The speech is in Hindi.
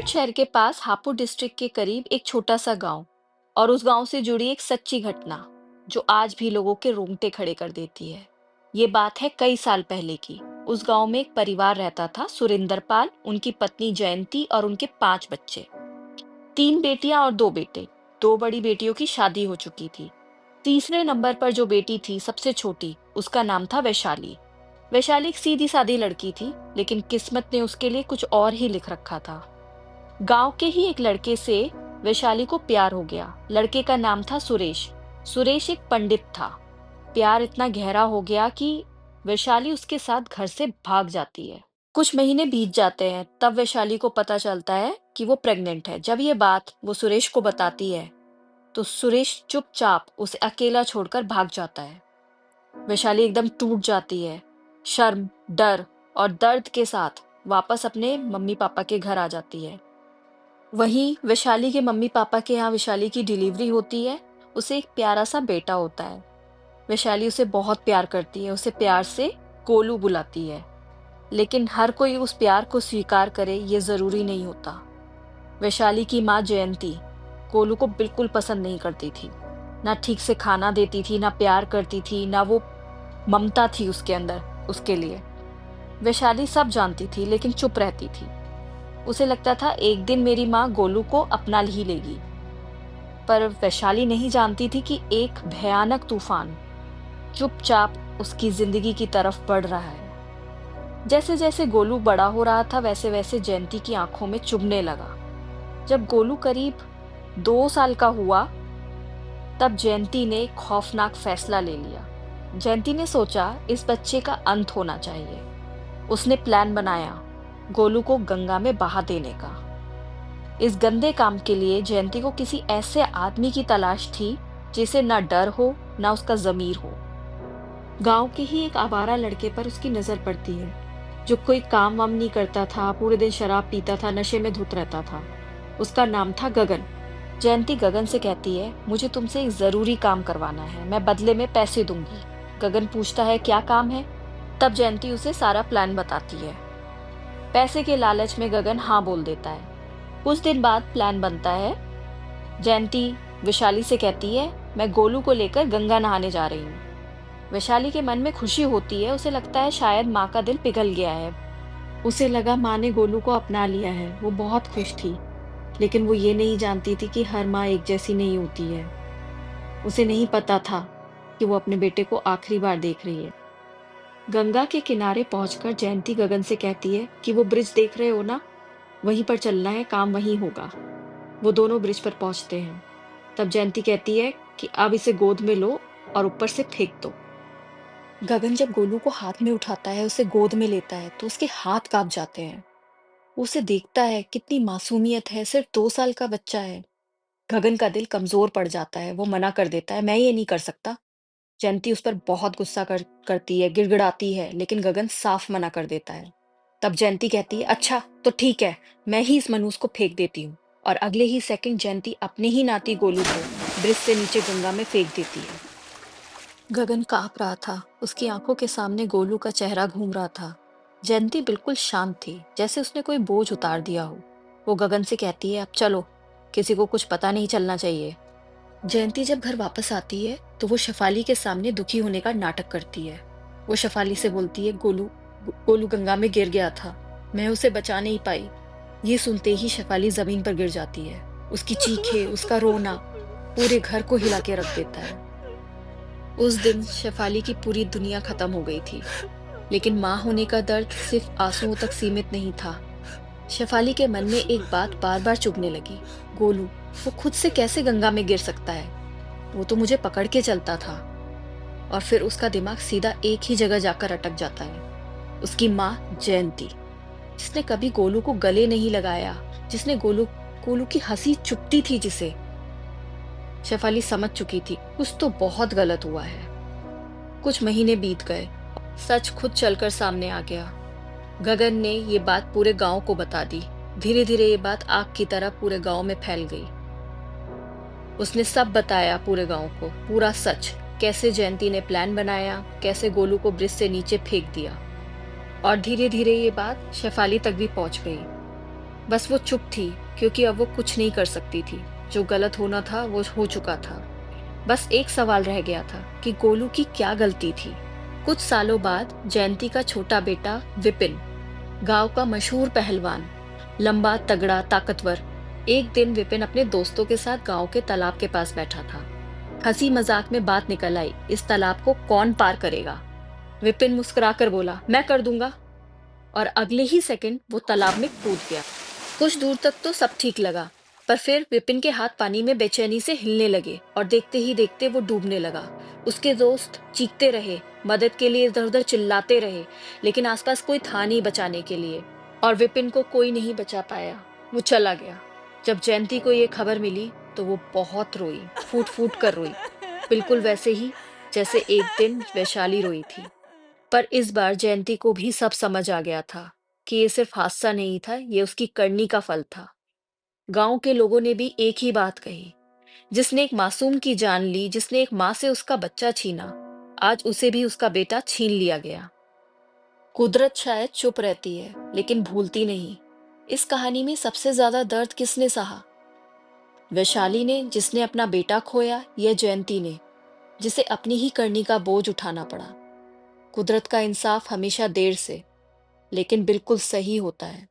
मेरठ शहर के पास हापुड़ डिस्ट्रिक्ट के करीब एक छोटा सा गांव और उस गांव से जुड़ी एक सच्ची घटना जो आज भी लोगों के रोंगटे खड़े कर देती है। ये बात है कई साल पहले की। उस गांव में एक परिवार रहता था, सुरेंद्र पाल, उनकी पत्नी जयंती और उनके 5 बच्चे। 3 बेटियां और 2 बेटे। 2 बड़ी बेटियों की शादी हो चुकी थी। तीसरे नंबर पर जो बेटी थी, सबसे छोटी, उसका नाम था वैशाली। वैशाली एक सीधी सादी लड़की थी, लेकिन किस्मत ने उसके लिए कुछ और ही लिख रखा था। गांव के ही एक लड़के से वैशाली को प्यार हो गया। लड़के का नाम था सुरेश। सुरेश एक पंडित था। प्यार इतना गहरा हो गया कि वैशाली उसके साथ घर से भाग जाती है। कुछ महीने बीत जाते हैं, तब वैशाली को पता चलता है कि वो प्रेग्नेंट है। जब ये बात वो सुरेश को बताती है, तो सुरेश चुपचाप उसे अकेला छोड़कर भाग जाता है। वैशाली एकदम टूट जाती है। शर्म, डर और दर्द के साथ वापस अपने मम्मी पापा के घर आ जाती है। वहीं वैशाली के मम्मी पापा के यहाँ वैशाली की डिलीवरी होती है। उसे एक प्यारा सा बेटा होता है। वैशाली उसे बहुत प्यार करती है, उसे प्यार से गोलू बुलाती है। लेकिन हर कोई उस प्यार को स्वीकार करे, ये जरूरी नहीं होता। वैशाली की माँ जयंती गोलू को बिल्कुल पसंद नहीं करती थी। ना ठीक से खाना देती थी, ना प्यार करती थी, ना वो ममता थी उसके अंदर उसके लिए। वैशाली सब जानती थी, लेकिन चुप रहती थी। उसे लगता था एक दिन मेरी माँ गोलू को अपना ही लेगी। पर वैशाली नहीं जानती थी कि एक भयानक तूफान चुपचाप उसकी जिंदगी की तरफ बढ़ रहा है। जैसे जैसे गोलू बड़ा हो रहा था, वैसे वैसे जयंती की आंखों में चुभने लगा। जब गोलू करीब 2 साल का हुआ, तब जयंती ने एक खौफनाक फैसला ले लिया। जयंती ने सोचा इस बच्चे का अंत होना चाहिए। उसने प्लान बनाया गोलू को गंगा में बहा देने का। इस गंदे काम के लिए जयंती को किसी ऐसे आदमी की तलाश थी जिसे ना डर हो, ना उसका जमीर हो। गांव के ही एक आवारा लड़के पर उसकी नजर पड़ती है, जो कोई काम वाम नहीं करता था, पूरे दिन शराब पीता था, नशे में धुत रहता था। उसका नाम था गगन। जयंती गगन से कहती है, मुझे तुमसे एक जरूरी काम करवाना है, मैं बदले में पैसे दूंगी। गगन पूछता है क्या काम है। तब जयंती उसे सारा प्लान बताती है। पैसे के लालच में गगन हाँ बोल देता है। कुछ दिन बाद प्लान बनता है। जयंती वैशाली से कहती है, मैं गोलू को लेकर गंगा नहाने जा रही हूँ। वैशाली के मन में खुशी होती है। उसे लगता है शायद माँ का दिल पिघल गया है। उसे लगा माँ ने गोलू को अपना लिया है। वो बहुत खुश थी। लेकिन वो ये नहीं जानती थी कि हर माँ एक जैसी नहीं होती है। उसे नहीं पता था कि वो अपने बेटे को आखिरी बार देख रही है। गंगा के किनारे पहुंचकर जयंती गगन से कहती है कि वो ब्रिज देख रहे हो ना, वहीं पर चलना है, काम वहीं होगा। वो दोनों ब्रिज पर पहुंचते हैं। तब जयंती कहती है कि अब इसे गोद में लो और ऊपर से फेंक दो। गगन जब गोलू को हाथ में उठाता है, उसे गोद में लेता है, तो उसके हाथ कांप जाते हैं। वो उसे देखता है, कितनी मासूमियत है, सिर्फ 2 साल का बच्चा है। गगन का दिल कमजोर पड़ जाता है। वो मना कर देता है, मैं ये नहीं कर सकता। जयंती उस पर बहुत गुस्सा करती है, गिड़गिड़ाती है, लेकिन गगन साफ मना कर देता है। तब जयंती कहती है, अच्छा तो ठीक है, मैं ही इस मनूस को फेंक देती हूँ। और अगले ही सेकंड जयंती अपने ही नाती गोलू को ब्रिज से नीचे गंगा में फेंक देती है। गगन कांप रहा था। उसकी आंखों के सामने गोलू का चेहरा घूम रहा था। जयंती बिल्कुल शांत थी, जैसे उसने कोई बोझ उतार दिया हो। वो गगन से कहती है, अब चलो, किसी को कुछ पता नहीं चलना चाहिए। जयंती जब घर वापस आती है, तो वो शेफाली के सामने दुखी होने का नाटक करती है। वो शेफाली से बोलती है, गोलू गोलू गंगा में गिर गया था, मैं उसे बचा नहीं पाई। ये सुनते ही शेफाली जमीन पर गिर जाती है। उसकी चीखें, उसका रोना पूरे घर को हिला के रख देता है। उस दिन शेफाली की पूरी दुनिया खत्म हो गई थी। लेकिन माँ होने का दर्द सिर्फ आंसुओं तक सीमित नहीं था। शेफाली के मन में एक बात बार बार चुभने लगी, गोलू, वो खुद से कैसे गंगा में गिर सकता है? वो तो मुझे पकड़ के चलता था। और फिर उसका दिमाग सीधा एक ही जगह जाकर अटक जाता है, उसकी माँ जयंती, जिसने कभी गोलू को गले नहीं लगाया, जिसने गोलू गोलू की हंसी चुपती थी जिसे। शेफाली समझ चुकी थी कुछ तो बहुत गलत हुआ है। कुछ महीने बीत गए। सच खुद चलकर सामने आ गया। गगन ने ये बात पूरे गांव को बता दी। धीरे धीरे ये बात आग की तरह पूरे गांव में फैल गई। उसने सब बताया पूरे गांव को, पूरा सच, कैसे जयंती ने प्लान बनाया, कैसे गोलू को ब्रिज से नीचे फेंक दिया। और धीरे धीरे ये बात शेफाली तक भी पहुंच गई। बस वो चुप थी, क्योंकि अब वो कुछ नहीं कर सकती थी। जो गलत होना था वो हो चुका था। बस एक सवाल रह गया था कि गोलू की क्या गलती थी। कुछ सालों बाद जयंती का छोटा बेटा विपिन, गांव का मशहूर पहलवान, लंबा तगड़ा ताकतवर। एक दिन विपिन अपने दोस्तों के साथ गांव के तालाब के पास बैठा था। हंसी मजाक में बात निकल आई, इस तालाब को कौन पार करेगा। विपिन मुस्कुराकर बोला, मैं कर दूंगा। और अगले ही सेकंड वो तालाब में कूद गया। कुछ दूर तक तो सब ठीक लगा, पर फिर विपिन के हाथ पानी में बेचैनी से हिलने लगे और देखते ही देखते वो डूबने लगा। उसके दोस्त चीखते रहे, मदद के लिए इधर उधर चिल्लाते रहे, लेकिन आसपास कोई था नहीं बचाने के लिए। और विपिन को कोई नहीं बचा पाया। वो चला गया। जब जयंती को ये खबर मिली तो वो बहुत रोई, फूट फूट कर रोई, बिल्कुल वैसे ही जैसे एक दिन वैशाली रोई थी। पर इस बार जयंती को भी सब समझ आ गया था कि ये सिर्फ हादसा नहीं था, ये उसकी करनी का फल था। गांव के लोगों ने भी एक ही बात कही, जिसने एक मासूम की जान ली, जिसने एक माँ से उसका बच्चा छीना, आज उसे भी उसका बेटा छीन लिया गया। कुदरत शायद चुप रहती है, लेकिन भूलती नहीं। इस कहानी में सबसे ज्यादा दर्द किसने सहा? वैशाली ने, जिसने अपना बेटा खोया, या जयंती ने, जिसे अपनी ही करनी का बोझ उठाना पड़ा? कुदरत का इंसाफ हमेशा देर से, लेकिन बिल्कुल सही होता है।